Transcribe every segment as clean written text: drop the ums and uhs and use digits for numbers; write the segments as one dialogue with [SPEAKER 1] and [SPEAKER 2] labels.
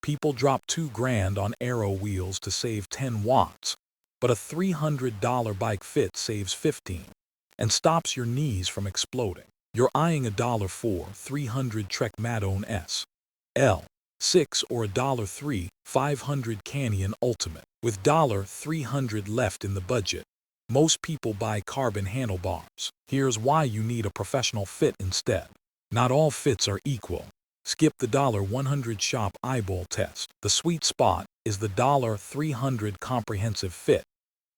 [SPEAKER 1] People drop 2 grand on aero wheels to save 10 watts, but a $300 bike fit saves 15 and stops your knees from exploding. You're eyeing a $4 300 Trek Madone S. L. 6 or a $3 500 Canyon Ultimate. With $300 left in the budget, most people buy carbon handlebars. Here's why you need a professional fit instead. Not all fits are equal. Skip the $100 shop eyeball test. The sweet spot is the $300 comprehensive fit,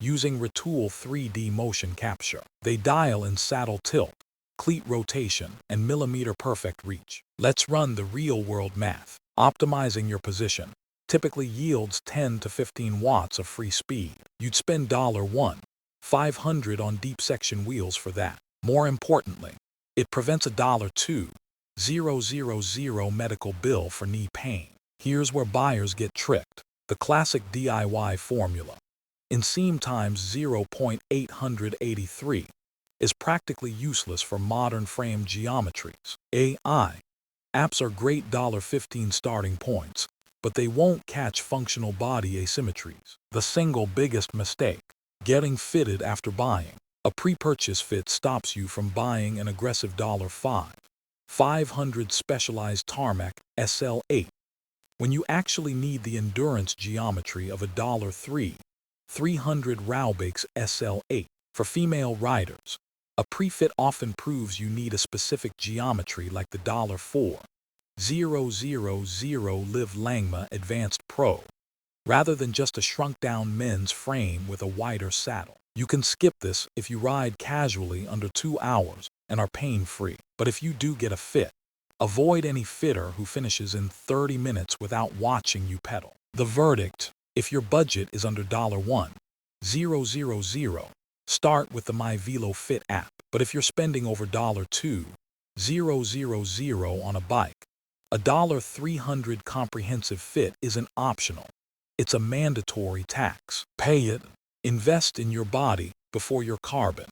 [SPEAKER 1] using Retül 3D motion capture. They dial in saddle tilt, cleat rotation, and millimeter perfect reach. Let's run the real-world math. Optimizing your position typically yields 10 to 15 watts of free speed. You'd spend $500 on deep section wheels for that. More importantly, it prevents a $2,000 medical bill for knee pain. Here's where buyers get tricked. The classic DIY formula. Inseam times 0.883 is practically useless for modern frame geometries. AI apps are great $15 starting points, but they won't catch functional body asymmetries. The single biggest mistake: getting fitted after buying. A pre-purchase fit stops you from buying an aggressive $500 specialized tarmac SL8 when you actually need the endurance geometry of a $300 Raubakes SL8. For female riders, a pre-fit often proves you need a specific geometry like the $4000 Liv Langma Advanced Pro, rather than just a shrunk-down men's frame with a wider saddle. You can skip this if you ride casually under 2 hours and are pain-free. But if you do get a fit, avoid any fitter who finishes in 30 minutes without watching you pedal. The verdict: if your budget is under $1,000, start with the MyVelo Fit app. But if you're spending over $2,000 on a bike, a $300 comprehensive fit isn't optional. It's a mandatory tax. Pay it. Invest in your body before your carbon.